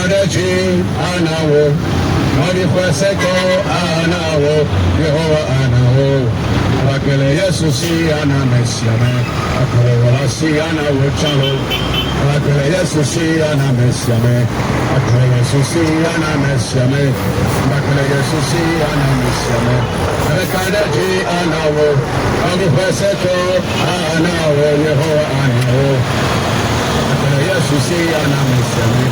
Abekadaji anawo, Nori Kweseko anawo, Yehovah anawo. Abakele Yesu si ana Mesiame, Akele wala si ana wochalo. Abakele Yesu si ana Mesiame, Akele Yesu si ana Mesiame, Abakele Yesu si ana Mesiame. Abekadaji anawo, Nori Kweseko anawo, Yehovah anawo. Yesu si ana Mesiame.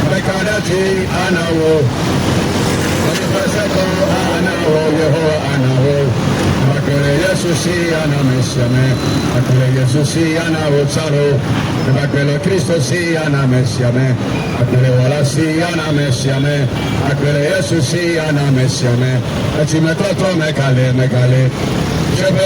Abekadaji anawo, Kweseko anawo, Yehovah anawo. Abakele Yesu si ana Mesiame. Abakele Yesu si ana wochalo. Abakele Kristo si ana Mesiame. Abakele wala si ana Mesiame. Abakele Yesu si ana Mesiame. Eti metoto megale megale. Chebe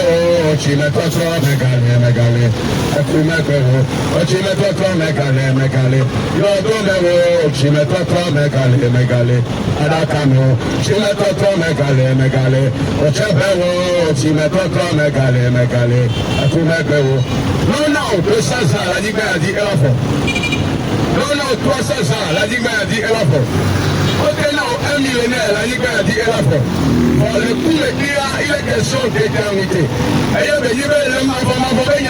o chimetoto megale megale. Ekumekwewo o chimetoto megale megale. Yodomewo chimetoto megale megale. Adakamo chimetoto megale megale. O chebewo chimetoto megale megale. Ekumekwewo. Lona o tosaza la diga di elafo. Lona o tosaza la diga di elafo. Ok, now, un millénaire, la Ligue a dit, elle a fait. Pour le coup, il est question d'éternité. Et il y a des gens qui ont fait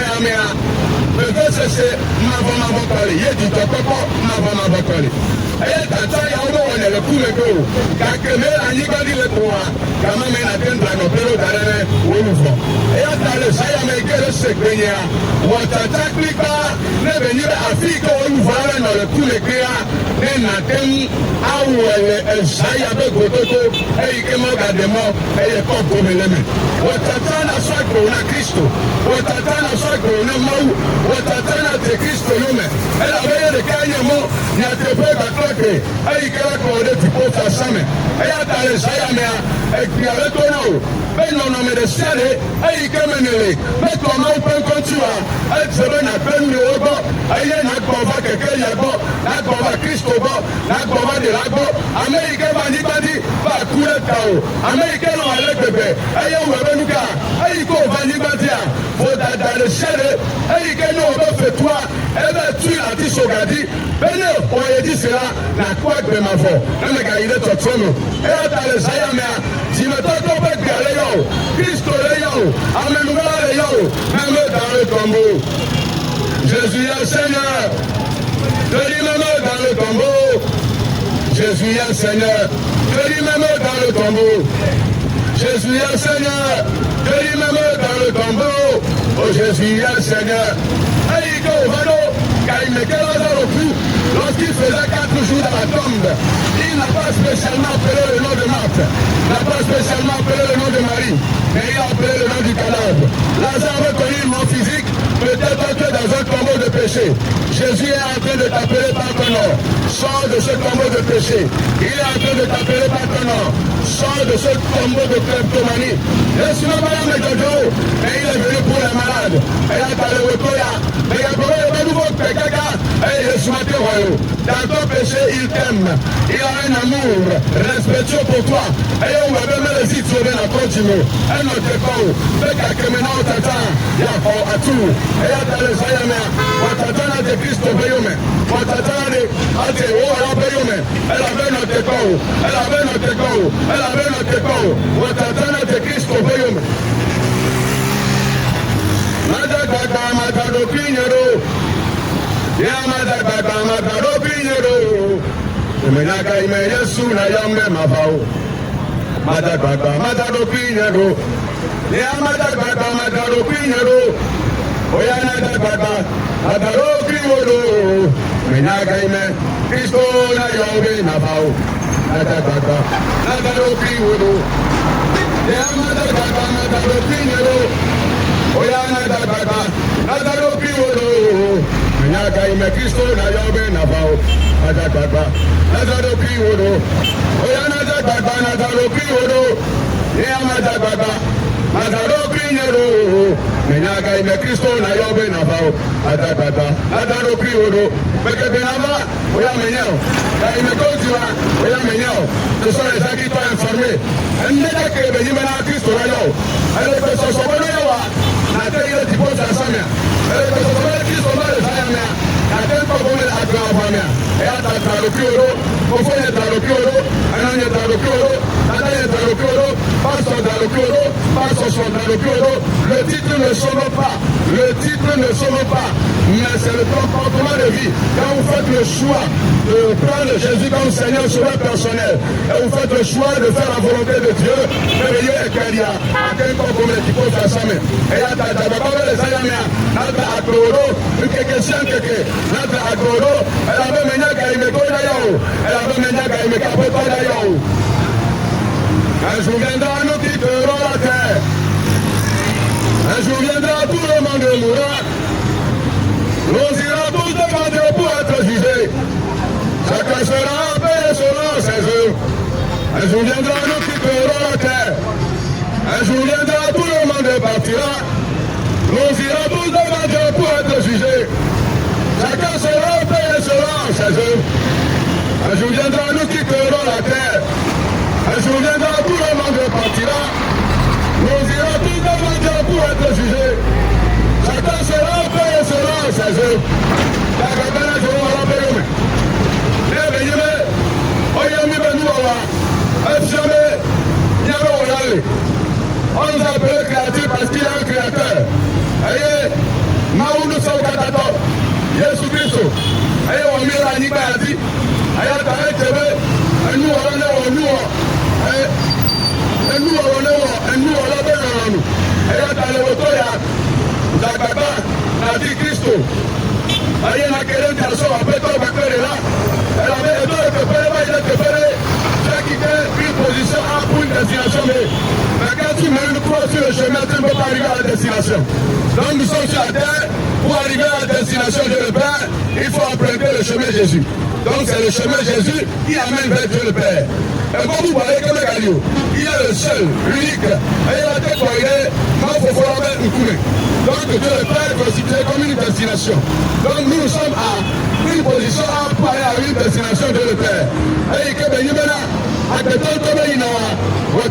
peut-être c'est Mavamavokali. Il y a du Tokoko, Mavamavokali. Et il y a Tata Yao, on est le coup de go. Car que la Ligue a dit le pouvoir, quand même, il a atteint la Nopéro d'Arène ou Louvre. Et il y a le Sayameke, le Sekbenia, ou Tata Klika, ne venir à Afrique ou Louvre dans le coup de Kéa, ne n'atteint el Shaya be Gotoko, et Kemogademo, et les corps comme les mains. Watatana Sako na Christo, Watatana Sako na Mau, Watatana de Christo Yume, et la veille de Kanyamo, n'y a te fait à cloquer, et il a accordé du pot à Samen, et à Tale Sayamea, et qui a retourné, mais non, mais de Sade, et il a mais comment on peut continuer, et se donne à peine le robot, et il y a un combat que Kayabo, un combat Christo, un combat de la go, Américain Bandibadi, va couler KO, Américain on va le bébé, et on va venir, et il faut Bandibadia, faut dans le ciel, et il va faire toi, et bien tu l'as dit Sogadi, venez, on a dit cela, la quoi de ma voix, et le gars il est au trono, et dans le Sayamea, si me tente on peut galer yo, Christo le yo, Amenouga le yo, même dans le tombeau, Jésus est le Seigneur, je dis même dans le tombeau, Jésus est le Seigneur, je dis même dans le tombeau, Jésus est le Seigneur, je dis même dans le tombeau, oh Jésus est le Seigneur, et il go, car il me gueule au cou, lorsqu'il faisait 4 jours dans la tombe, il n'a pas spécialement appelé le nom de Marthe, n'a pas spécialement appelé le nom de Marie, mais il a appelé le nom du cadavre. Lazare reconnu mon physique, peut-être que dans un tombeau de péché. Jésus est en train de t'appeler par ton nom. Sors de ce tombeau de péché. Il est en train de t'appeler par ton nom. Sors de ce tombeau de kleptomanie. Laisse-moi pas mais il est venu pour les malades. Et là, t'as le Wekoya. Mais il y a pas nouveau Pekaka. Et laisse-moi te royaume. Dans ton péché, il t'aime. Il a un amour respectueux pour toi. Et on va même les y trouver dans ton timo. Et notre corps. Fait qu'à maintenant, on t'attend. Il y a à tout. Et là, t'as le Sayamea. On t'attend à des Christ Payome. On t'attend à des Payome. Elle avait notre corps. Elle avait notre corps. Elle avait notre corps. On t'attend à des Christ Payome. Madagada, Madado Pignero. Yamadagada, Madado Pignero. Menaka ime Yesu na yambe mafao. Madagada, Madado Pignero. Yamadagada, Madado Pignero. Oyana dagada, Madado Pignero. Menaka ime Kristo na yambe mafao. Madagada, Madado Pignero. Yamadagada, Madado Pignero. Oyana dagada, Madado Pignero. Menaka ime Kristo na yambe mafao. Adagada, Nazaro Piwodo, Oyana Dagada, Nazaro Piwodo, Yamadagada, Nazaro Piwodo, Menaka ime Kristo na yobe na bao, Adagada, Nazaro Piwodo, Bekebenava, Oyamenyao, ime Kotiwa, Oyamenyao, ce sont les gens qui t'ont informé. Ndeka Benimena Kristo na yo, elle peut se sauver yawa, na te ile tipo za samia, elle peut se sauver Kristo na le samia, na te ko Yamia, Eata Taropioro, Ofoya Taropioro, Anania Taropioro, Anania Taropioro, Pastor Taropioro, Pastor Taropioro. Le titre ne sonne pas, le titre ne sonne pas, mais c'est le comportement de vie. Quand vous faites le choix de prendre Jésus comme Seigneur sur le personnel, et vous faites le choix de faire la volonté de Dieu, merveilleux est qu'il y a quelqu'un comme qui peut faire ça. Et là, tu as les Ayamia, notre Akoro, une question que notre Akoro, elle avait mené à Imeko d'ailleurs, elle avait mené à Imeko d'ailleurs. Un jour viendra, nous quitterons la terre. Un jour viendra, tout le monde mourra. Nous irons tous devant Dieu pour être jugés. Chacun sera payé selon ses œuvres. Un jour viendra, nous quitterons la terre. Un jour viendra, tout le monde partira. Nous irons tous devant Dieu pour être jugés. Chacun sera payé selon ses œuvres. Un jour viendra, nous quitterons la terre. Un jour viendra, tout le monde partira. Nous irons tous devant Dieu pour être jugés. Chacun sera payé selon ses œuvres. On nous a appelé créatif parce qu'il y a un créateur. Aïe, Maou nous sommes catastrophes. Jésus Christ. Aïe, on met la nique à dit. Aïe, t'as un TV. Un nous, on est nous. Un nous, on l'a bien en nous. Aïe, t'as le retour, t'as papa, t'as dit Christ. Aïe, n'a qu'un garçon, après toi, va faire là. Elle avait deux que faire, il a que faire. J'ai quitté une position A pour une destination B. Mais quand tu mets une croix sur le chemin, tu ne peux pas arriver à la destination. Donc nous sommes sur la terre, pour arriver à la destination de le Père, il faut emprunter le chemin Jésus. Donc c'est le chemin Jésus qui amène vers Dieu le Père. Et quand vous voyez comme Galio, il est le seul, l'unique, et il a été croyé, mais il faut faire une coulée. Donc Dieu le Père est considéré comme une destination. Donc nous sommes à une position A pour aller à une destination de le Père. Et que Benimena, à que tant que il n'a pas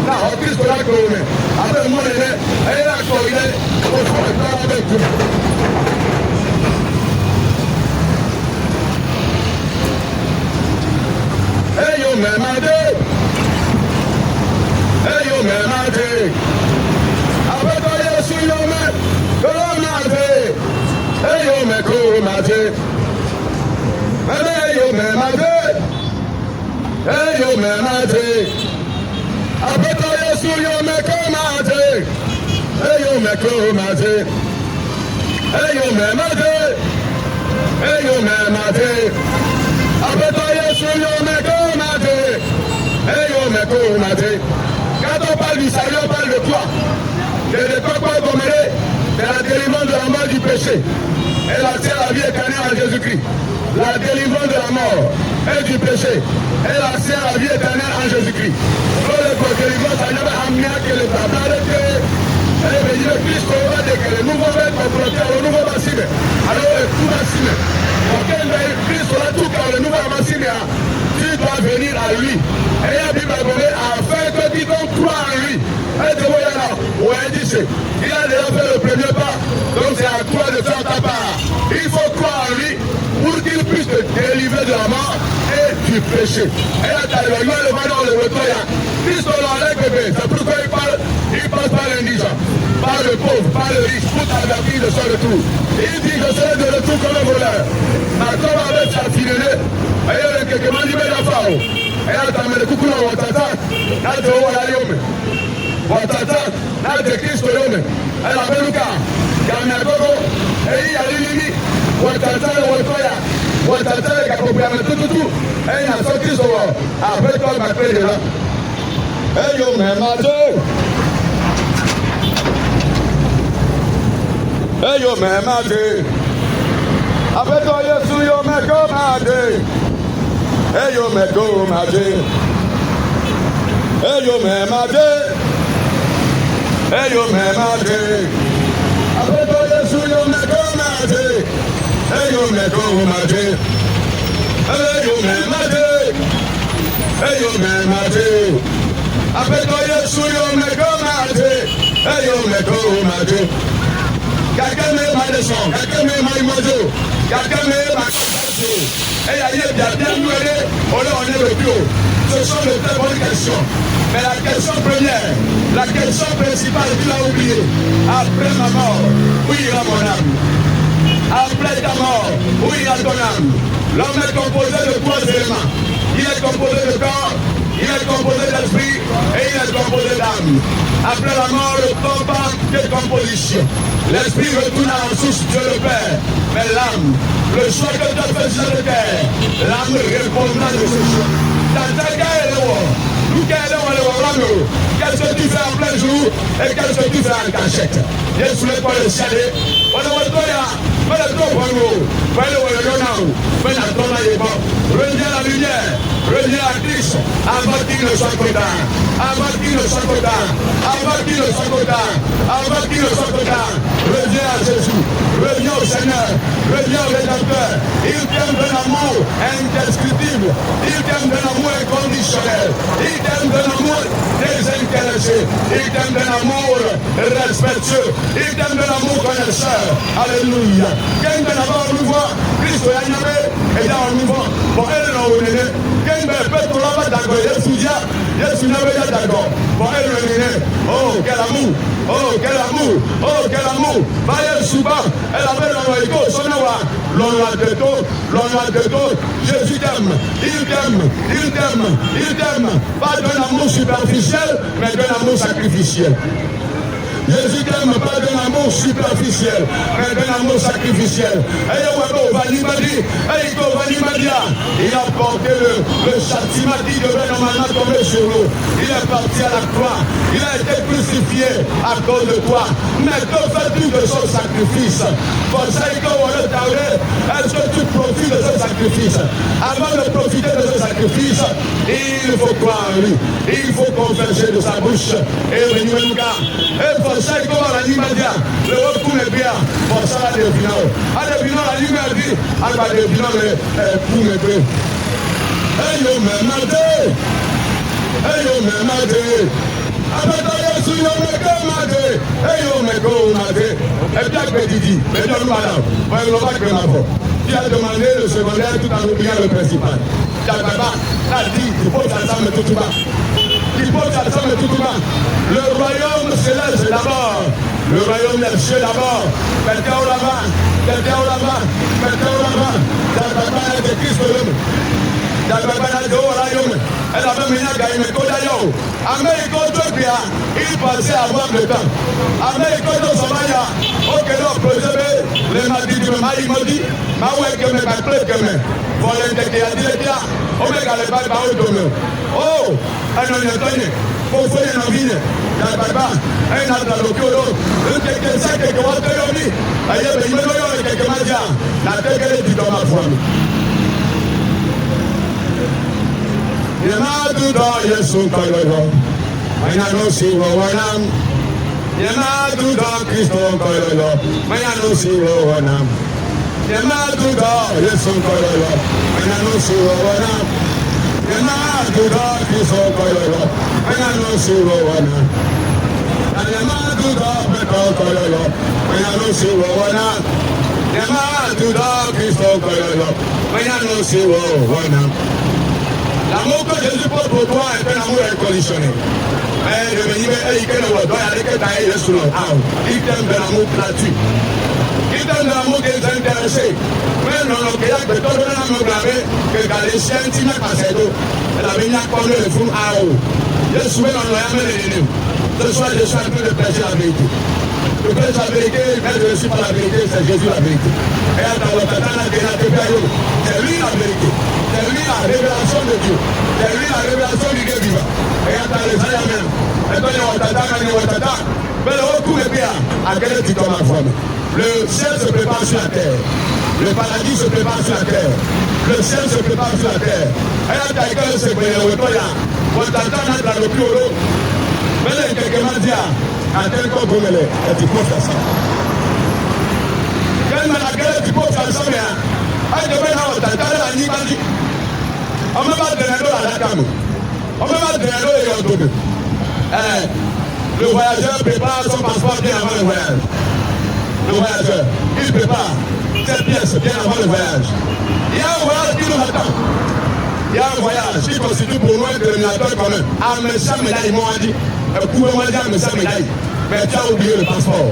na Christ la Kome, avec moi, et la Koine, il faut faire avec Dieu. Hey yo memade, hey yo memade, abeto Yesu yo me, memade, hey yo me komade, hey yo memade, hey yo memade, abeto Yesu yo me komade, hey yo me komade, hey yo memade, hey yo memade. Quand on parle du salut, on parle de quoi? De quoi commérer? De la délivrance de la mort du péché. Et la vie éternelle en Jésus-Christ. La délivrance de la mort et du péché. Et la vie éternelle en Jésus-Christ. Pour la délivrance, ça n'a pas amené à que le tabac et le Christ va dire que le nouveau va être confronté au nouveau bassine. Alors, tout bassine. Ok, Christ sera tout car le nouveau bassine. Tu dois venir à lui. Et la Bible a donné afin que quiconque croit en lui. Et te voyez là, ouais, dit il a déjà fait le premier pas. Donc c'est à toi de faire ta part. Il faut croire en lui pour qu'il puisse te délivrer de la mort et du péché. Et là, tu as le dans le retour. Christ l'enlève bébé. C'est pourquoi il passe par l'indigent, par le pauvre, par le riche, pour t'avertir de son retour. Il dit je serai de retour comme un voleur. Mais comme avec sa fille, et il y a quelques mandibés d'affaires. Et là, tu as mis le coucou dans votre tata. Là, tu vas aller au même. Votre tata, là, tu es Christ au même. Elle a fait le cas. Il y a un gogo. Et il y a l'ennemi. Votre tata, votre tata, il y a copié tout. Et il y a ce Christ au même. Après, toi, ma clé est là. Et yo, mais ma Dieu. Et yo, mais ma Dieu. Après toi, Yesu, yo, mais comme ma Dieu. Hey yo me go maje, hey yo me maje, hey yo me maje. Abeto Yesu yo me go maje, hey yo me go maje, hey yo me maje, hey yo me maje. Abeto Yesu yo me go maje, hey yo me go maje. Quelqu'un me m'a descend, quelqu'un me m'a imagé, quelqu'un me m'a cassé. Et il y a bien nous aider, on est le plus haut. Ce sont de très bonnes questions. Mais la question première, la question principale, tu l'as oublié. Après ma mort, où ira mon âme? Après ta mort, où ira ton âme? L'homme est composé de 3 éléments. Il est composé de corps, il est composé d'esprit et il est composé d'âme. Après la mort, le corps part de décomposition. L'esprit retourne à la source, Dieu le Père. Mais l'âme, le choix que tu as fait sur la terre, l'âme répondra de ce choix. Qu'est-ce que tu fais en plein jour et qu'est-ce que tu fais en cachette? Yes, le quoi le ciel. On a le trop bon mot. Reviens à la lumière, reviens à Christ, avant qu'il ne soit trop tard, avant qu'il ne soit trop tard, avant qu'il ne soit trop tard, avant qu'il ne soit trop tard. Reviens à Jésus, reviens au Seigneur, reviens au Rédempteur. Il t'aime d'un amour indescriptible, il t'aime d'un amour inconditionnel, il t'aime d'un amour désintéressé, il t'aime d'un amour respectueux, il t'aime d'un amour connaisseur. Alléluia. Quel est d'abord nous voit, Christ est animé, et dans nous voit, pour elle n'a pas donné. Quel est peut-être là-bas d'accord, Yesu n'a pas d'accord, pour elle n'a donné. Oh, quel amour, oh, quel amour, oh, quel amour. Vaillez souvent, elle avait l'honoré, son amour, l'honoré de tout, Jésus t'aime, il t'aime, il t'aime, il t'aime, pas d'un amour superficiel, mais d'un amour sacrificiel. Jésus t'aime pas d'un amour superficiel, mais d'un amour sacrificiel. Et il a porté le châtiment qui devait normalement tomber sur nous. Il est parti à la croix. Il a été crucifié à cause de toi. Mais que fais-tu de ce sacrifice? Est-ce que tu profites de ce sacrifice? Avant de profiter de ce sacrifice, il faut croire en lui. Il faut confesser de sa bouche. Et venir sai ko la ni madia le wo ku me bia for sala de bino ala bino la ni me bi agba de bino le ku me be eyo me made abata Yesu yo me ko made eyo me ko made e bia gbe didi me do mala mo lo ba gbe ma bo qui a demandé le secondaire tout en oubliant le principal. Jababa a dit il faut ça me tout bas. Il faut ça me tout bas. Le royaume céleste d'abord. Le royaume des cieux d'abord. Quelqu'un au là-bas. Quelqu'un au là-bas. Quelqu'un au là-bas. Jababa est de Christ l'homme. Jababa est de royaume. Elle avait mis un gars, il me connaît. Amérique, il passait à avoir le temps. Amérique, ok, non, le mardi du maï maudit, ma ouais que me batte que me. Voilà un qui a dit là, on me garde pas par au domaine. Oh, un homme de tonne, pour faire une vie, la baba, un autre à l'occhio, un quelqu'un sait que vous avez dit, ailleurs, il me donne quelques madia, la tête est du dans ma foi. Yamaduda Yesu Koyoyo, Mayano Siwo Wanam. Yamaduda Kristo Koyoyo, Mayano Siwo Wanam. Yamaduda Yesu Koyoyo, Mayano Siwo Wanam. Yamaduda Kristo Koyoyo, Mayano Siwo Wanam. Yamaduda Kristo Koyoyo, Mayano Siwo Wanam. Yamaduda Kristo Koyoyo, Mayano Siwo Wanam. L'amour que Jésus porte pour toi est un amour inconditionnel. Mais je me dis, il t'aime de l'amour gratuit. Il t'aime de l'amour désintéressé. Mais non, il y a que tout le monde que Galiciens, tu n'as pas cette eau. Elle a venu à prendre le fond à eau. Je suis dans le royaume de l'ennemi. Ce soir, je suis en train de prêcher la vérité. Je prêche la vérité, mais je ne suis pas la vérité, c'est Jésus la vérité. Et à ta c'est lui la vérité. C'est lui la révélation de Dieu. C'est lui la révélation du Dieu vivant. Et à ta les même. Et toi, mais le recours est bien. À quel est-ce que tu tombes en forme? Le ciel se prépare sur la terre. Le paradis se prépare sur la terre. Le ciel se prépare sur la terre. Et à ta école, c'est pour les retours. On t'entend dans le plus haut. Mais là, quelqu'un m'a dit, à tel corps pour me les, et tu poses ça. Quelle maladie tu poses ça, mais à demain, on t'entend la nuit, on ne va pas donner l'eau à la cam. On ne va pas donner l'eau et on donne. Le voyageur prépare son passeport bien avant le voyage. Le voyageur, il prépare cette pièce bien avant le voyage. Il y a un voyage qui nous qui constitue pour nous un dénominateur commun. Amessa médaille, moi on dit, pouvez-moi dire Amessa médaille. Mais tu as oublié le passeport.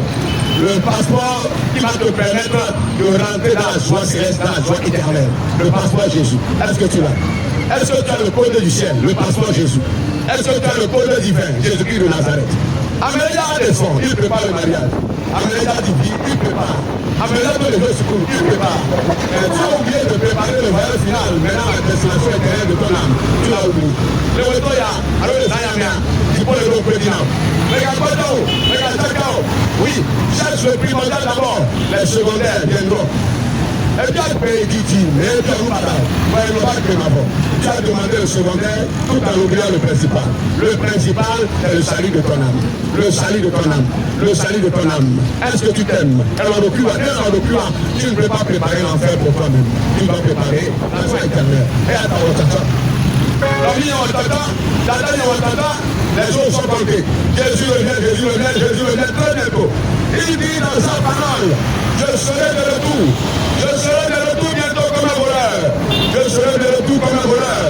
Le passeport qui va te permettre de rentrer dans la joie céleste, dans la joie éternelle. Le passeport Jésus. Est-ce que tu l'as? Est-ce que tu as le code du ciel? Le passeport Jésus. Est-ce que tu as le code divin? Jésus-Christ de Nazareth. Amélia a des fonds, il prépare le mariage. Amélia dit vie, il prépare. Amélia peut lever secours, il prépare. Tu as oublié de préparer le voyage final, maintenant la destination éternelle de ton âme. Tu l'as oublié. Le retour, alors les Ayamia, il faut le reprédinant. Oui, cherche le primordial d'abord, les secondaires viendront. Et puis il paye dit, mais tu as demandé le secondaire tout en oubliant le principal. Le principal est le salut de ton âme. Le salut de ton âme. Le salut de ton âme. Est-ce que tu t'aimes? Tu ne peux pas préparer l'enfer pour toi-même. Tu dois préparer la joie éternelle. Et à ta les choses sont comptées. Jésus le vient très bientôt. Il dit dans sa parole, je serai de retour. Je serai de retour bientôt comme un voleur. Je serai de retour comme un voleur.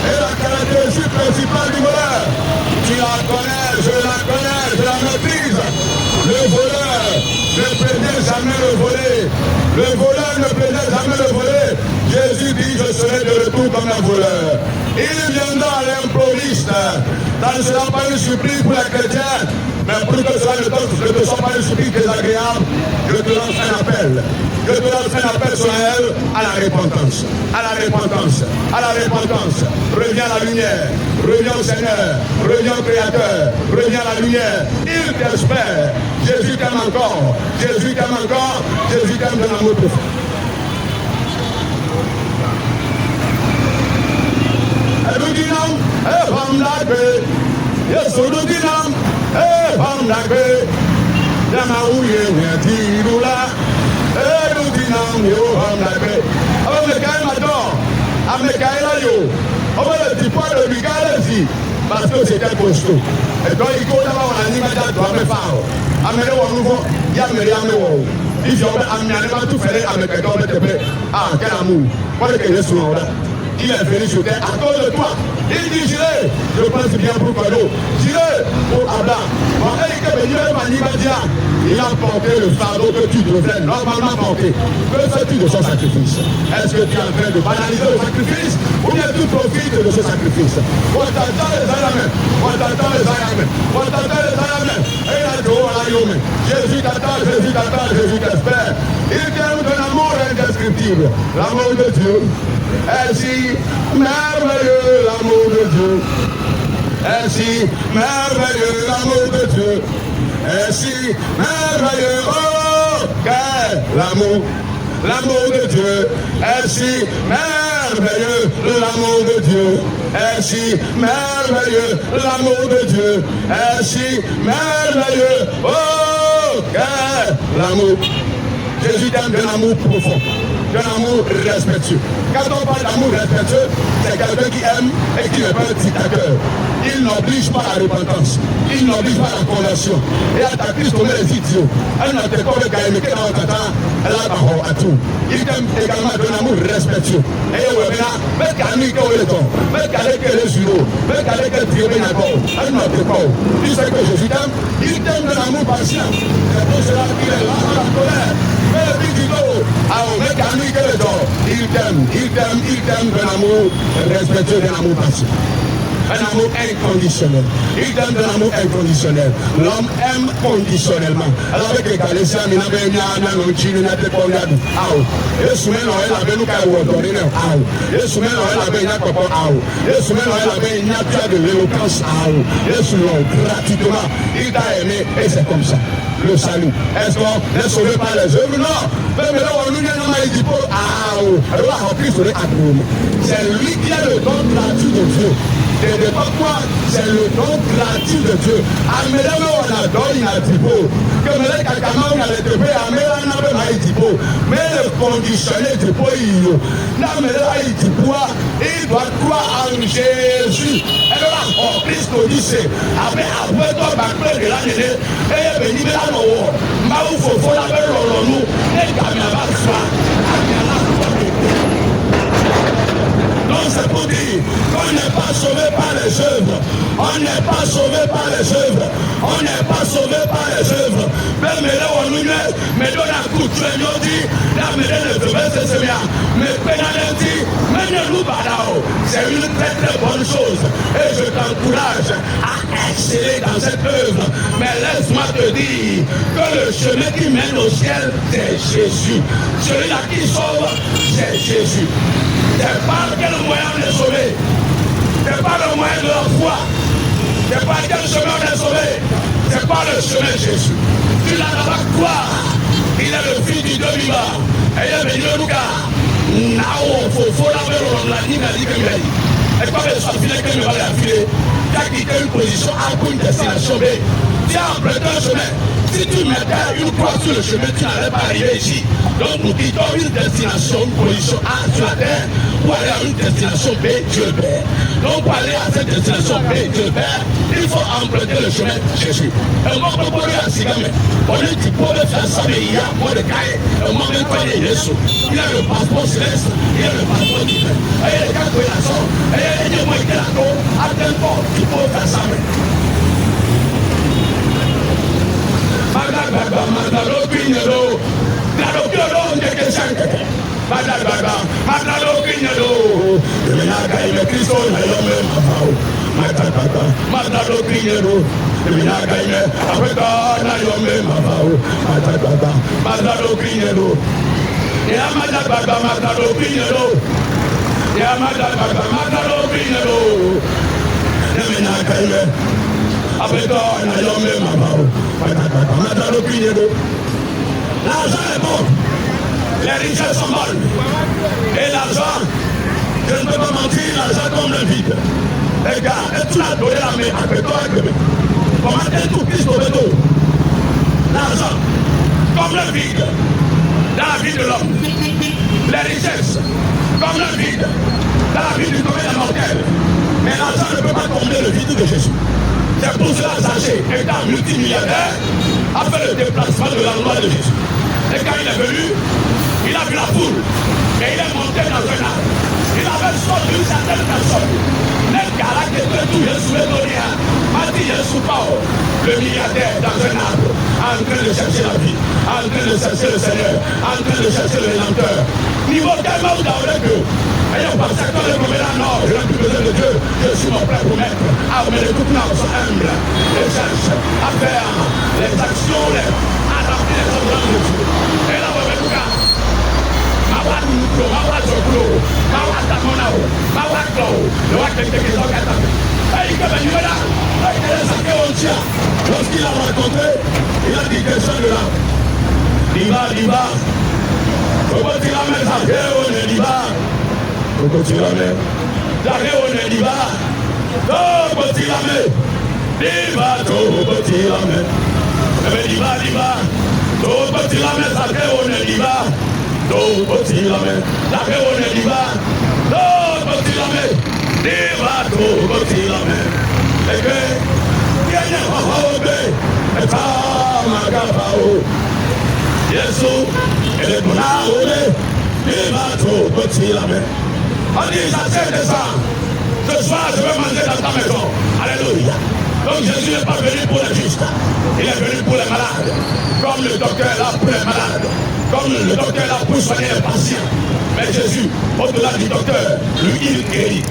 Et la caractéristique principale du voleur, tu la connais, je la maîtrise. Le voleur ne prétend jamais le voler. Le voleur ne prétend jamais le voler. Jésus dit, je serai de retour comme un voleur. Il viendra à l'improviste. Ça ne sera pas une surprise pour les chrétiens, mais pour que cela ne te soit pas une surprise désagréable, je te lance un appel. Je te lance un appel solennel à la repentance. À la repentance. À la repentance. Reviens à la lumière. Reviens au Seigneur. Reviens au Créateur. Reviens à la lumière. Il t'espère. Jésus t'aime encore. Jésus t'aime encore. Jésus t'aime de l'amour profond. Edudinam, Evamdagbe, Yesodudinam, Evamdagbe, Yamauye, Yatirula, Edudinam, Evamdagbe. Amekaï Mador, Amekaï Yo, on va le dire pas de Bigalesi, parce que c'était costaud. Et donc il faut d'abord en animer dans toi, mais pas. Amène au nouveau, Yamériaméo. Ils ont amené tout fait avec un homme de paix. Ah, quel amour. Moi, je suis là. Il est venu sur terre à cause de toi. Il dit, j'irai, je pense bien pour Kodo. J'irai pour Abraham. Il a porté le fardeau que tu devrais normalement porter. Que fais-tu de son sacrifice? Est-ce que tu es en train de banaliser le sacrifice ou bien tu profites de ce sacrifice? On t'attend les Ayamens. On t'attend les Ayamens. On t'attend les Ayamens. Et il a dit, oh, Ayamens. Jésus t'attend, Jésus t'attend, Jésus t'espère. Il t'aime d'un amour indescriptible. L'amour de Dieu est si merveilleux, l'amour de Dieu. Est si merveilleux, l'amour de Dieu. Est si merveilleux, oh, quel l'amour. L'amour de Dieu est si merveilleux, l'amour de Dieu est si merveilleux, l'amour de Dieu est si merveilleux, oh, quel l'amour. Jésus t'aime d'un amour profond, d'un amour respectueux. Quand on parle d'amour respectueux, c'est quelqu'un qui aime et qui n'est pas un dictateur. Il n'oblige pas à la repentance, il n'oblige pas à la conversion. Et à ta Christ, on met les idiots. Elle n'a pas de gaïmé, qu'elle a elle a à tout. Il t'aime également d'un amour respectueux. Et il y a mais qu'Annie, qu'elle est le temps, mais qu'elle est le judo, mais qu'elle est le tiré d'accord. Elle n'a pas. Tu sais que Jésus t'aime, il t'aime d'un amour patient. C'est pour cela qu'il est là dans la colère. Mais le but du dos, mais qu'Annie, qu'elle est temps. Il t'aime d'un amour respectueux, d'un amour patient. Un amour inconditionnel. Il donne de l'amour inconditionnel. L'homme aime conditionnellement. Alors avec les Galiciens, il n'avait rien à nous dire, il n'avait pas rien à nous. Et souvent, il avait nous qu'à vous donner. Et souvent, il avait rien à nous. Et souvent, il avait rien à de l'éloquence. Et souvent, gratuitement, il t'a aimé et c'est comme ça. Le salut. Est-ce qu'on est sauvé par les œuvres? Non. Mais là, on nous dit, non, il dit pas, c'est lui qui a le don gratuit de Dieu. Et de quoi c'est le don gratuit de Dieu. Amène on a don, il a dit beau. Que me les cacamas, on a les tépés, amène on a même dit beau. Mais le conditionné du beau, il dit quoi? Il doit croire en Jésus. Et là, en Christ, on dit c'est. Après, toi, après, de l'année, et béni, mais là, non, ma ou faut la faire nous, et caméra, non, c'est pour dire, quand On n'est pas sauvé par les œuvres. On n'est pas sauvé par les œuvres. On n'est pas sauvé par les œuvres. Mais donne un coup de pied, c'est une très très bonne chose. Et je t'encourage à exceller dans cette œuvre. Mais laisse-moi te dire que le chemin qui mène au ciel, c'est Jésus. Celui-là qui sauve, c'est Jésus. C'est par quel moyen on est sauvé? C'est pas le moyen de la foi. C'est pas quel chemin on est sauvé. C'est pas le chemin de Jésus. Tu l'as dans la croix. Il est le fils du Dieu vivant. Et il est venu au Lucas. Nao, faut la faire au la ligne à l'Ikémeli. Et pas que ça filet que je vais l'affiler. Tu as quitté une position A pour une destination B. Tu as emprunté un chemin. Si tu mettais une croix sur le chemin, tu n'allais pas arriver ici. Donc nous quittons une destination, une position A sur la terre pour aller à une destination B, Dieu le Père. Donc pour aller à cette destination B, Dieu le Père, il faut emprunter le chemin de Jésus. Et moi, je peux dire à on est du pauvre faire ça, mais il y a moi de caille, et moi même pas les Jésus. Il a le passeport céleste, il a le passeport divin. Et il y a les cas de la sorte, et il y a des gens qui à tel point qu'il faut faire ça. L'argent est bon, les richesses sont bonnes. Et l'argent, je ne peux pas mentir, l'argent comme le vide. Les gars, et tu as donné la main à Péto et Québec. Comment est-ce que Christ au Péto? L'argent, comme le vide, dans la vie de l'homme. Les richesses, comme le vide, dans la vie du commun mortel. Mais l'argent ne peut pas combler le vide de Jésus. C'est pour cela que Zachée, étant multimilliardaire, a fait le déplacement de la loi de Jésus. Et quand il est venu, il a vu la foule. Et il est monté dans un arbre. Il avait sorti une certaine personne. Les gars qui étaient tous les souvenirs, m'a dit Jésus Pao, le milliardaire dans un arbre, en train de chercher la vie, en train de chercher le Seigneur, en train de chercher le Rédempteur. Niveau tellement où d'abord que, ayant pensé que le promenade, non, je n'ai plus besoin de Dieu, je suis mon frère pour mettre. Ah, mais les coups sont humbles, les cherche à faire les actions, à remplir les ordres de Dieu. Et là, on va tout cas. Lorsqu'il a rencontré, il a dit que seul là. Diva. Pourquoi tu la mets à faire on est diva? Pourquoi tu la mets? D'ailleurs on est diva. Pourquoi tu la mets? Diva, pourquoi tu la mets? Diva. Pourquoi tu la mets à faire on est diva? Pourquoi tu la mets? D'ailleurs on est diva. Pourquoi tu la mets? Diva, pourquoi tu la mets? Et que Yesu, elle est bonne à rouler, il va trop petit la main. On dit, j'achète de ça. Ce soir, je vais manger dans ta maison. Alléluia. Donc Jésus n'est pas venu pour les justes, il est venu pour les malades. Comme le docteur est là pour les malades, comme le docteur est là pour soigner les patients. Mais Jésus, au-delà du docteur, lui, il guérit.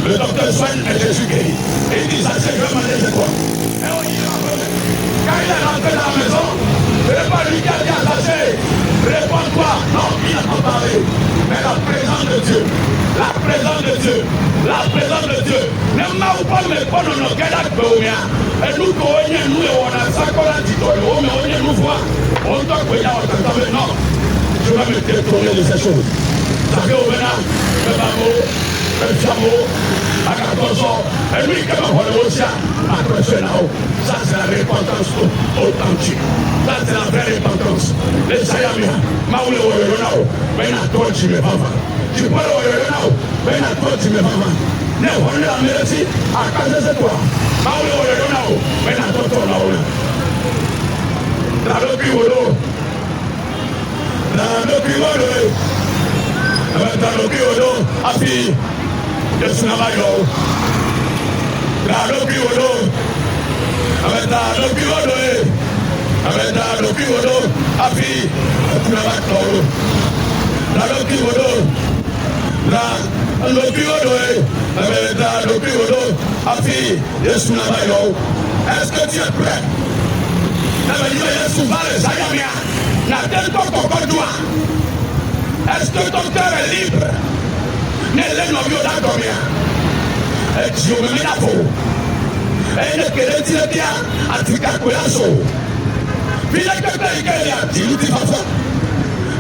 Le docteur soigne et Jésus guérit. Et il dit, j'achète, je vais manger chez toi. Et on y va. Quand il est rentré dans la maison, ce n'est pas lui qui a dit à Zachée, réponds-toi. Non, il n'a pas parlé. Mais la présence de Dieu, la présence de Dieu, la présence de Dieu. Ne m'a pas me prendre nos gars et nous, on a 50 ans, mais on nous voit. On doit que non, je vais me détourner de ces choses. Ça fait au ménage, le bambou, le chameau, à 14 ans, et lui qui m'a volé au chien, après ce là-haut. Ça, c'est la repentance authentique. Ça, c'est la vraie repentance. Les Sayamia, Maoulé Oyonao, mais il a toi, tu me vas. Tu peux le Oyonao, mais il a toi, tu me vas. Ne on la merci à cause de toi. Maoulé Oyonao, mais il a toi, tu me vas. La lopi wolo. La lopi wolo. La lopi wolo. Api. Yesu na bayo. Dado kiwodo. Ameta do kiwodo e. Ameta do kiwodo. Afi. Tuna bato. Dado kiwodo. Do kiwodo e. Ameta do kiwodo. Afi. Yesu na bayo. Est-ce que tu es prêt? Yesu va les ayamia. Na tel kokokojua. Est-ce que ton cœur est libre? Ne le novio da domia. Et Dieu me met la peau. Et ne quede dire bien à Tika Kouyaso. Puis il y a dit,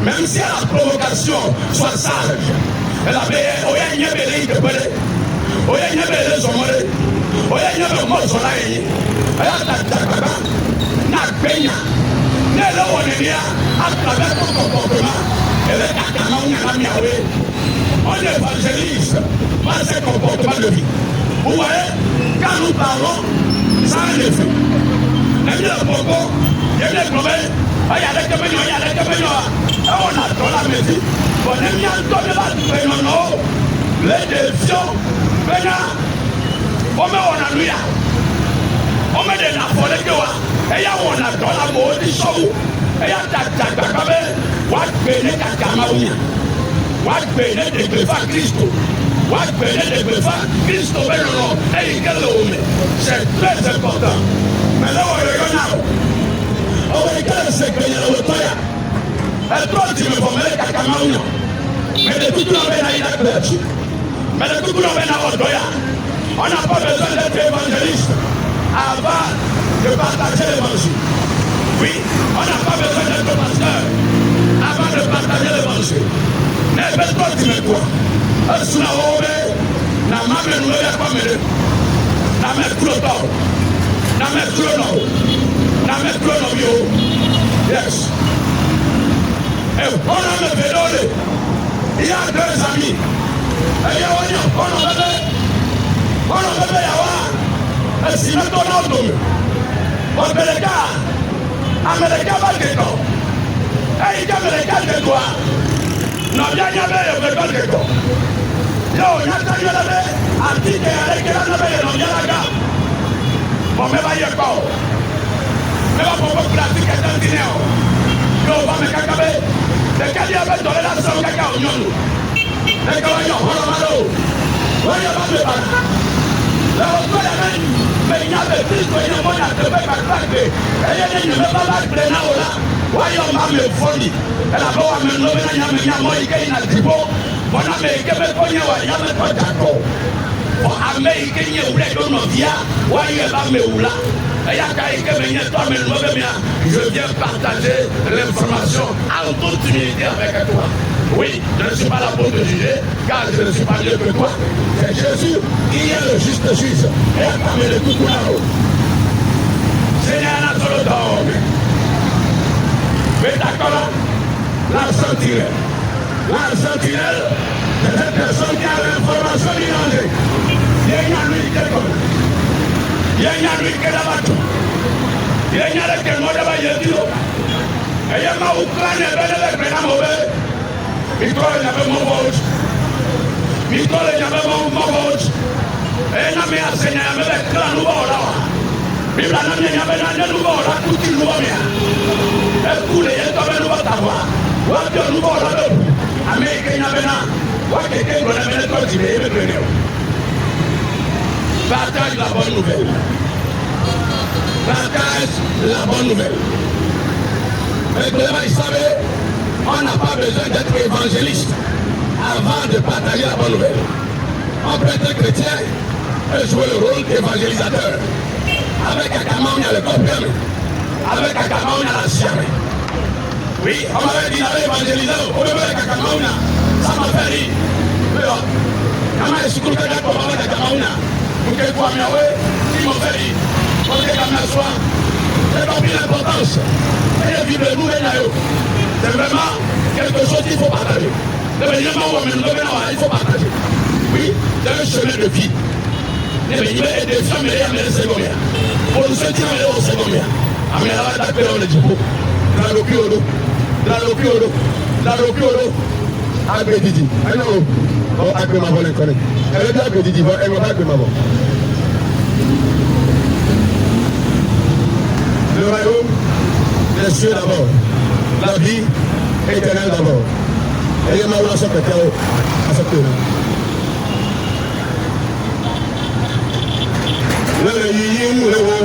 même si la provocation soit sage, elle a payé, oya nye bele ite pele, oya nye bele zomore, oya nye bele mozola yi, oya takakaka, na penya, ne le wonelia, à travers ton comportement, et le kakama ou nyama miawe, on évangélise par ses comportements de vie. Vous voyez, quand nous parlons, ça a un effet. Et le propos, il y a des problèmes, il y a des camélions, il y a des camélions. Et on attend la musique. On aime bien donner la prénom, les défiants, on met en annuia. On met des nappes, et on attend la mode du show. Et il y a ta caméra, what béné ta caméra. What béné de Béfa Christo. What béné de Béfa Christo Bénon. Et c'est très important. Mais là, on regarde. On regarde ce que y a. Elle doit dire, mais la caméra. Mais de tout le monde, il y a la clé. Mais de tout le monde, il y a. On n'a pas besoin d'être évangéliste avant de partager l'évangile. Oui, on n'a pas besoin d'être pasteur avant de partager l'évangile. Mais toi, dis-moi, est-ce que na mame nous y a pas mêlé? Na me cloto, na me clono bio. Yes. Et on a me pédolé. Il y a deux amis. Et il y a on a bébé yawa. Et si nous donnons nous, on peut les gars. Américain va le temps. Et il y a Américain de toi. Non, il y a Américain de toi. Yo, il y a un peu article avec la navette, il y a la gamme. Bon, mais va y avoir. Mais va pour pratique à un dîner. Yo, va me cacaber. Les cas, il y a dans la salle cacao. Les cabagnons, on a malo. On y a pas de balle. La route de la mais il y a des petits coins de moyens de faire craquer. Et il y a une balade pleine à là. Voyons ma me folie. Elle a beau à me nommer un yamin, il y a un typo. Bon, Américain, mais pas y a pas d'accord. Bon, Américain, il y a un peu de via. Voyez là, mais où là. Et il y a quelqu'un qui est toi, mais je viens partager l'information en toute humilité avec toi. Oui, je ne suis pas là pour te juger, car je ne suis pas mieux que toi. C'est Jésus qui est le juste juge. Et attendez le coucou là-haut. Seigneur, la seule dog. Mais d'accord là, la sentinelle. La sentinelle, c'est cette personne qui a l'information du danger. Il y a une nuit qui est comme. Il y a une nuit qui est là-bas. Il y a une nuit qui est là-bas. Et il y a ma Ukraine, elle est là mauvais. Il doit y avoir mon vote. Il doit y avoir mon vote. Et il y a un Seigneur, il y a un nouveau là. Il y a un nouveau là, tout il nouveau bien. Et pour les gens, il y a un nouveau savoir. Il y a un nouveau là. Américain, il y a un quelqu'un qui a un nouveau savoir. Partage la bonne nouvelle. Partage la bonne nouvelle. Et vous savez, on n'a pas besoin d'être évangéliste avant de partager la bonne nouvelle. On peut être chrétien et jouer le rôle d'évangélisateur. Avec Akama, on a le problème. Avec Akama, on a la sienne. Oui, on m'avait dit d'aller évangéliser. Au début avec Akama, ça m'a fait rire. Mais on m'a dit que avec Akama, pour que quoi miaoué, ils m'ont fait rire. Parce que comme la soie, j'ai compris l'importance. Et les vies de nous, c'est vraiment quelque chose qu'il faut partager. Il faut partager. Oui, c'est un chemin de vie. Il y a des femmes et des secondaires. Pour nous sentir au secondaire. Mais là, on a appelé le Djibo. Dans le Piolo. Dans le Piolo. Dans le Piolo. Albert Didi. Bon, à que ma voix l'inconnaît. Elle est là que dit divin, elle va pas que ma voix. Le royaume des cieux d'abord. La vie éternelle d'abord. Et ma voix s'appelle à cette heure. Le yim le wo.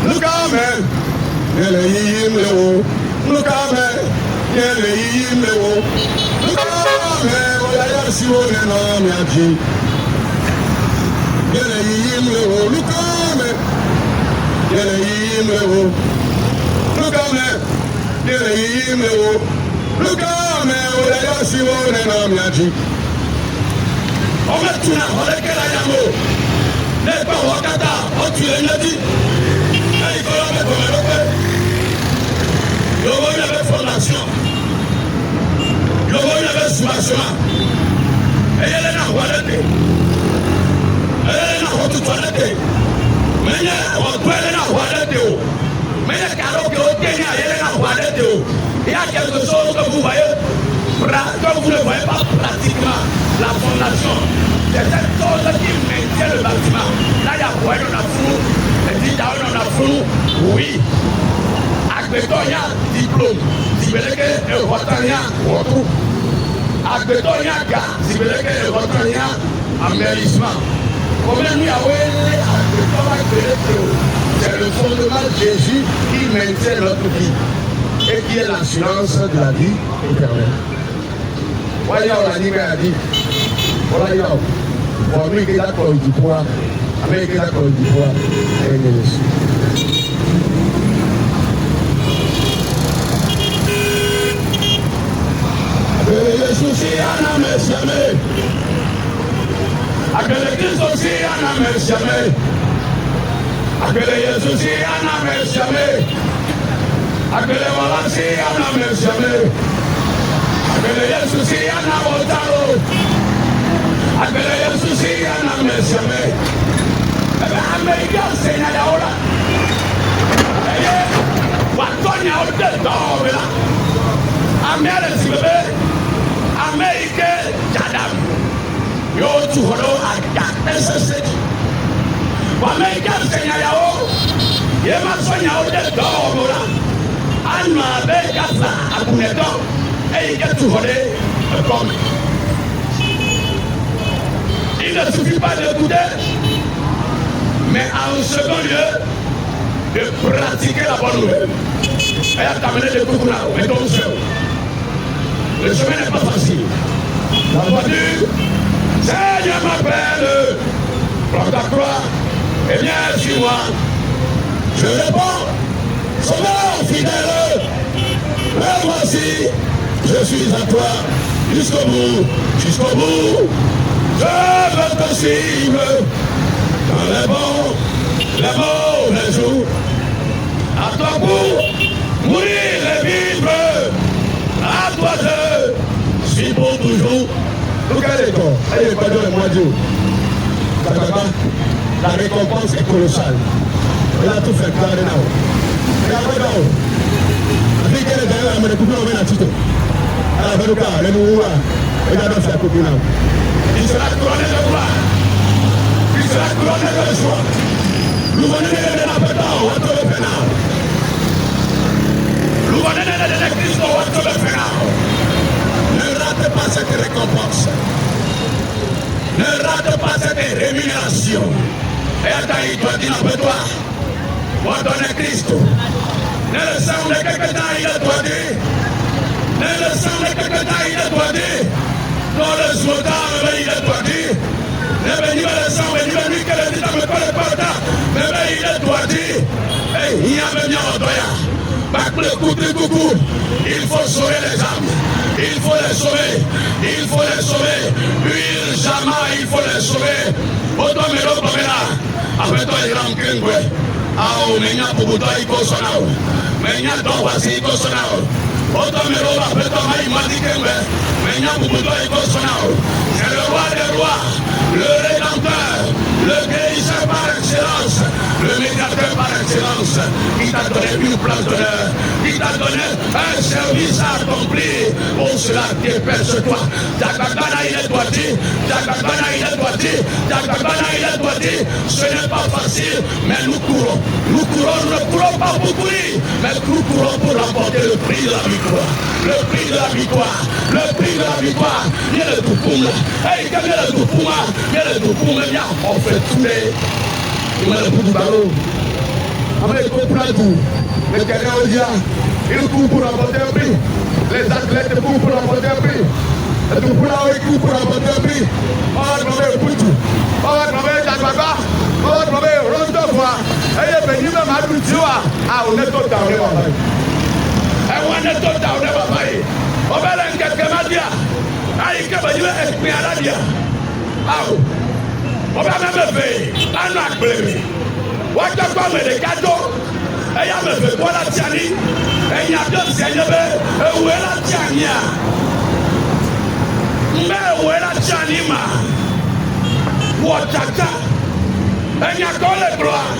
Look at me. Le yim le wo. Look at me. Le yim le wo. Look at me. Oya si wo ne na mi aji. Le yim le wo. Look at me. Le yim le wo. Look at me. Le yim le wo. Look at me. Oya si wo ne na mi aji. On met tout là. On est quel ayamo. Les parents au Qatar, on tue les Nadi. Il faut la mettre en Europe. Le roi, il y avait fondation. Le roi, il y avait soulagement. Et il y a les Nahualete. Et il y a les Nahualete. Mais il y a les Nahualete. Mais il y a cadeaux qui ont tenu à les Nahualete. Il y a quelque chose que vous voyez, comme vous ne voyez pas pratiquement, la fondation. C'est cette chose qui maintient le bâtiment. Là, il y a quoi dans la foule, les dit dans la foule, oui. Avec il y a diplôme, si vous voulez que le rotanien retrouve. Avec il y a gars, si vous voulez que le rotanien embellissement. Combien nous avons c'est le fondement de Jésus qui maintient notre vie et qui est l'assurance de la vie éternelle. Voyez, on a dit, mais a dit. Voilà, il y a. Pour nous, il y a d'accord du poids. Avec il y a d'accord du poids. Et il y a dessus. Jésus, si on a mis jamais. Aquel Cristo, si on a mis jamais. Aquel Jésus, si on a mis jamais. Aquel Wala, si on a mis jamais. Aquel Jésus, si on a votado. Aquel Jesús sí a me llamé. América se na ahora. Watonya hotel dobla. América si bebe. América jadam. Yo tu holo aga SSD. América se na yao. Yema sonya hotel dobla. Anma be kasa akuneto. Eke tu hole comme. Il ne suffit pas d'écouter, mais en second lieu, de pratiquer la bonne nouvelle. Et à t'amener des coups là, mais donc le chemin n'est pas facile. La voiture, Seigneur m'appelle, prends ta croix, et viens sur moi. Je réponds, Sauveur fidèle, et voici, je suis à toi, jusqu'au bout, jusqu'au bout. Je veux te suivre dans les bons, les mauvais jours. À toi pour mourir et vivre. À toi je suis pour toujours. Regardez quoi, elle n'est pas dans le mois d'août. La récompense est colossale. Elle a tout fait clair là. Et après là, la vie qu'elle est derrière, elle me découpe là, on vient à Tito. Elle a fait le cas, elle est nous, elle a fait la copine là. Il sera couronné de gloire. Il sera couronné de joie. Nous venons de la pétard, on va te le faire. Nous venons de Christ, on va te le faire. Ne rate pas cette récompense. Ne rate pas cette rémunération. Et attends, il doit dire après toi. On va donner Christ. Ne le sang de quelque temps, il a doit dire. Ne le sang de quelque temps, il a doit dire. Dans le soutien, il est doit dire. Ne venez pas le sang, venez pas lui que le dit à me parler par là. Mais il est doit dire. Et il y a venu en doya. Bac le coup de coucou. Il faut sauver les âmes. Il faut les sauver. Il faut les sauver. Urgemment, il faut les sauver. Autant me l'eau comme là. Après toi, il rentre qu'un gouet. Ah, mais il y a pour toi, il faut son âme. Mais il y a donc voici, il faut son âme. Autant me l'eau, après toi, il m'a dit qu'un gouet. Mais il y a pour toi, il faut son âme. C'est le roi des rois, le rédempteur, le guérisseur par excellence, le médiateur par excellence. place, il t'a donné une place d'honneur, il t'a donné un service à accomplir. Pour cela, dépêche-toi. Dakakana, il est doigté, Dakakana, il est doigté, Dakakana, il est doigté. Ce n'est pas facile, mais nous courons, nous ne courons pas pour courir, mais nous courons pour remporter le prix de la victoire. Le prix de la victoire, le prix de la victoire. Il y a le Toupouma, il y a le Toupouma, il y a le Toupouma, on fait tous les. Il y a le Toupouma. Avec le plateau, les Canadiens, ils courent pour remporter un prix. Les athlètes courent pour remporter un prix. Les Toupouma, ils courent pour remporter un prix. On va trouver Poutou, on va trouver Takbaka, on va trouver Rondovoa. Et les pays même à Toutoua, on est tout dans les batailles. Et on est tout dans les batailles. On va aller quelque madia. Aïe, que va dire esprit à la dia. On va même faire un acte. Wata kwa me de cadeau. Et ya me fait quoi la tiani. Et y a deux seigneurs. Et où est la tiania? Mais où est la tianima? Wataka. Et y a quoi le gloire?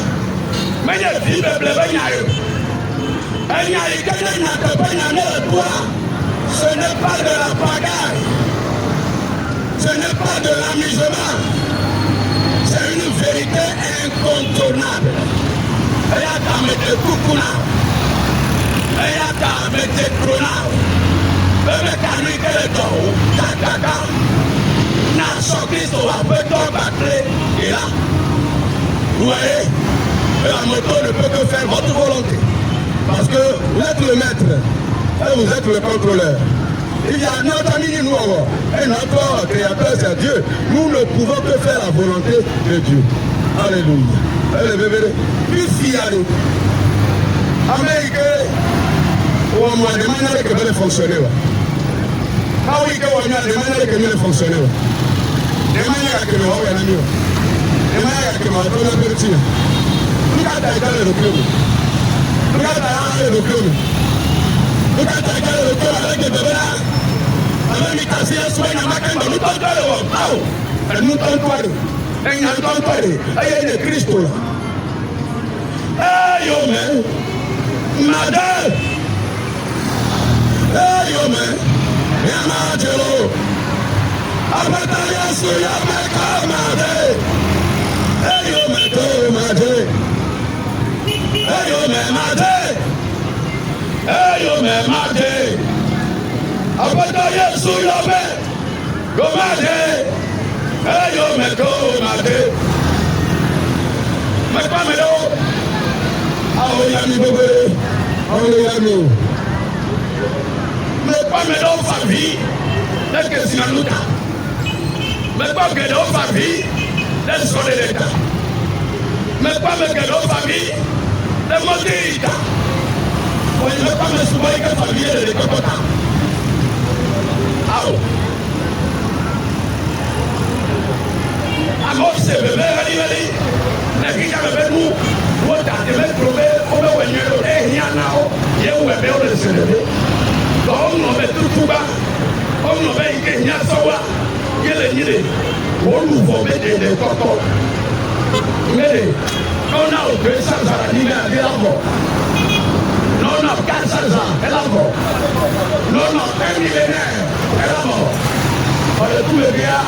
Mais y a vie de blé. Et y a les cadeaux n'a pas de toi. Ce n'est pas de la pagaille. Ce n'est pas de l'amusement. C'est une vérité incontournable. Et à ta mettre Kukuna. Et à ta mettre Krona. Et mécanique le dos. Kakaka. N'a sorti sur la pétole bâclée. Et là. Vous voyez, la moto ne peut que faire votre volonté. Parce que vous êtes le maître. Et vous êtes le contrôleur. Il y a notre ami nous et notre créateur c'est Dieu. Nous ne pouvons que faire la volonté de Dieu. Alléluia. Allez bébé. Plus fiable. Amérique. On m'a demandé que vous fonctionner. Ah oui, que on m'a demandé que vous fonctionner. Demandez à que nous avons un ami. Demandez à que nous avons un petit. Regardez le club. Regardez le club. Regardez le club avec les bébés là. Avec les casiers, soyez dans ma caméra, nous t'entendons. Nous t'entendons. Et nous t'entendons. Et il Christ là. Hey yo man. Madame. Hey yo man. Yamadelo. Abatalia suya mekamade. Hey yo man, go made. Hey yo man, made. Hey yo man, made. Abatalia suya mekamade. Hey yo man, go made. Mekamado. Oh yami bebe. Oh yami. Mekamado fabi. Est-ce que c'est un loup? Mais pas que nos familles, les soldats d'État. Mais pas que nos familles, les montées d'État. On ne peut pas me souvenir que famille est de Kokota. Ah oh. Alors c'est bébé, allez. Les filles avaient nous, où on t'a demandé de trouver, on va venir, et il y en a, il y a où est bien le célébrer. Donc on met tout bas, on met une guignade sawa. Yele, on nous vomit des cocos. Mais on a au 200 ans à l'hiver, non, on a 400 ans, elle a mort. Non, on a 1 millénaire, elle a mort. On a tout le bien,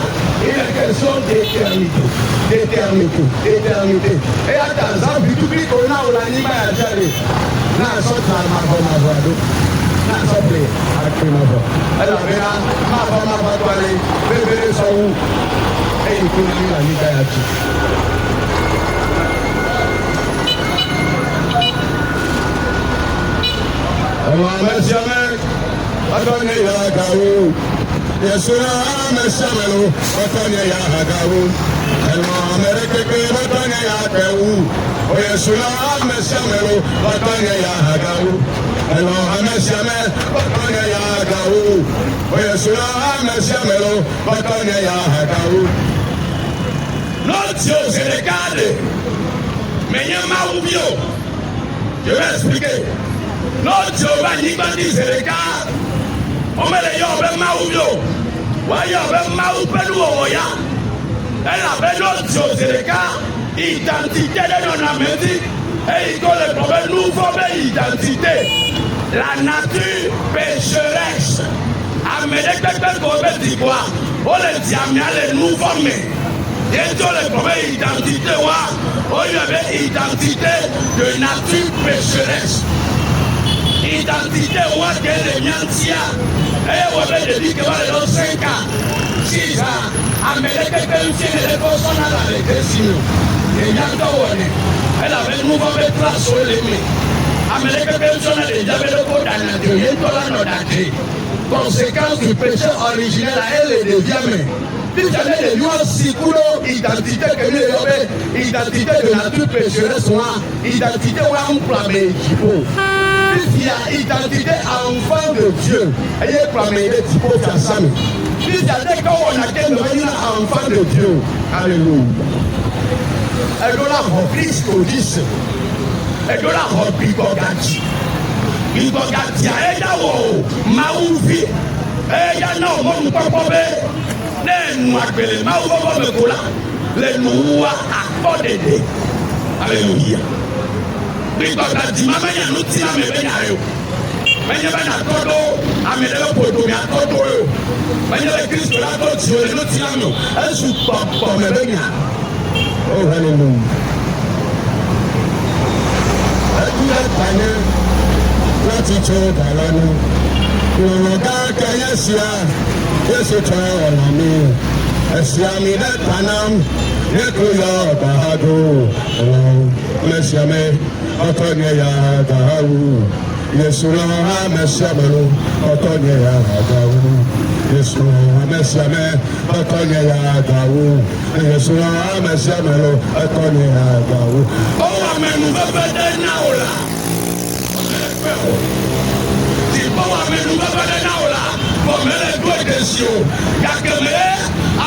il y a question d'éternité. Et à Tanzan, du tout clic, on a l'animal à Djali. Là, on sort à ma voix. N'a pas pris à Crémavo. Elle a rien, ma va aller, bébé sont où? Et il faut lui la Nigayaki. Alors, merci à mec, attendez la gaou. Yesuna, merci à melo, attendez la gaou. Alors, Amérique, attendez la gaou. Yesuna, merci à melo, attendez la gaou. Alors, merci à melo, attendez la gaou. Yesuna, merci à melo, attendez la gaou. Notre Dieu, c'est le garde. Mais il y a un oubio. Je vais expliquer. Notre Dieu va n'y pas dire c'est le garde. On met les gens avec Maoubio. Voyez, avec Maoubio, elle avait notre Dieu, c'est le garde. Identité de notre Amérique. Et il le problème, nous formons identité. La nature pécheresse. Amédée quelqu'un qu'on dit quoi? On le dit à nous former. Et tout le problème identité, il y avait identité de nature pécheresse. Identité, qu'elle est miantia. Et on avait dit que dans 5 ans, 6 ans, Amédée quelqu'un qui est personne à la décision. Et il y a elle avait nous mettre la sur les mains. Amédée quelqu'un qui a déjà le code à l'intérieur. Conséquence du péché originel à elle devient si jamais les nuances identité que nous avons, identité de nature pécheresse, identité où on proclame il y a identité enfant de Dieu, et il proclame les typos ensemble. Il y a des cas où on a qu'un enfant de Dieu. Alléluia. Et de la Christ au 10. Et de la Bigogati. Bigogati, et là où Maouvi, et là où mon papa. Les noirs que les mauvais me coulent, les noirs à côté de. Alléluia. Mais quand tu dis, maman, il y a un outil à me venir. Mais il y a un todo, à me lever pour tout, mais à todo. Mais il y a le Christ de la côte sur les outil à nous. Elle se porte pour me venir. Oh, alléluia. Elle a gagné. Gratitude à l'année. Le regard qu'il y a ici. Yes, it's all on me. As Yami that Panam, Yakuya Bahadu, Messiame, Otonia Gahu, Yesula, Messiamelo, Otonia Gahu, Yesula, Messiame, Otonia Gahu, Yesula, Messiamelo, Otonia Gahu. Oh, Amen, Naula. Comme les deux questions, Kakeme,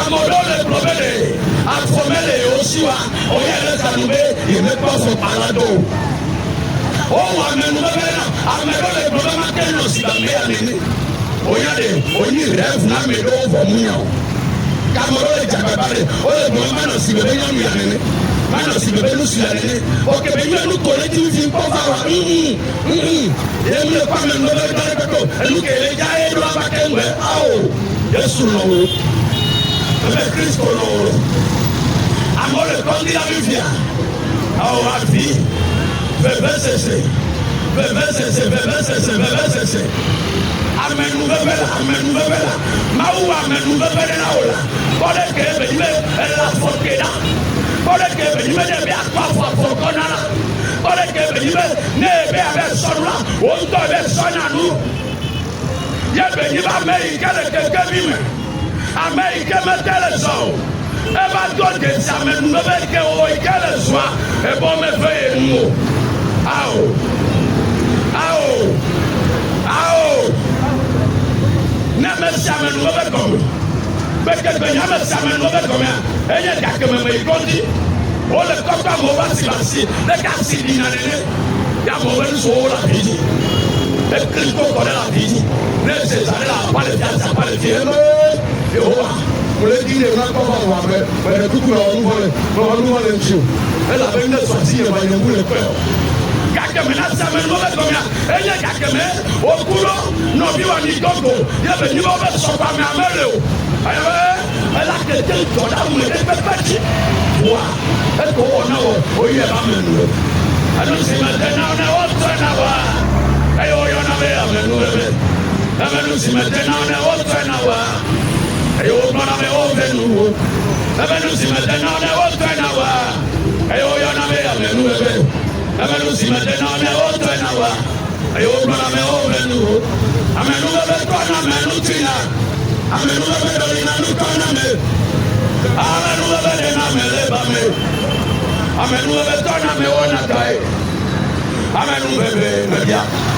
Amodo le problème, Afromel et Osua, Oyele Sanoube, il ne pas son parado. Oh, Amen, Amedo le problème à quel aussi la meilleure. Oyade, Oni rêve n'a mais d'eau pour Mounion. Camoro et Jacabale, Oye, Mohamed aussi le meilleur Miané. Maintenant, si bébé nous suit l'année, ok, mais nous connaissons une vie pour voir. Et nous ne pas même dans le bateau. Et nous qui les gars, et nous avons qu'un peu. Oh, Jésus l'eau. Le Christ l'eau. Amour le candidat du vient. Oh, ma vie. Bébé cessé. Bébé cessé, bébé cessé, bébé cessé. Amen, nous bébé là, amen, nous bébé là. Maou, amen, nous bébé là. Pour les que bébé, elle a foqué là. Pour les que bébé, elle a foqué là. Pour les que bébé, elle a son là. On doit faire son à nous. Il y a bébé, Américain, quelqu'un vime. Américain, mettez le son. Et va donner ça, mais nous bébé, qu'elle soit. Et bon, me fait nous. Aou. Aou. Aou. Merci à mes nouvelles communes. Mais que je merci à mes nouvelles communes. Et il y a quelqu'un qui me dit, oh, le coq à mon bassi, le gars s'il dit, il y a mon bel sourd la vie. Le Christo connaît la vie. Le César, la pas le fiat, ça pas le fiat. Et oh, pour le dire, il n'y a pas de mais le coup, on va le tuer. Elle avait une sortie, elle va y avoir le peur. Kakeme na same no be komia eye kakeme okulo no bi wa ni gogo ye be ni o be so pa me amele o ayo ela ke te to da mu le pe pati wa e ko ona o ye ba me nu anu se ma de na o to na wa ayo yo na be amenu be amenu se ma de na o to na wa ayo no na be o be nu amenu se ma de na o to na wa ayo yo na be amenu be amenu si maintenant mais autre nawa ayo bana me ovenu amenu be tona menu tina amenu be dolina nu tona me amenu be na me leba me amenu be tona me ona kai amenu be me dia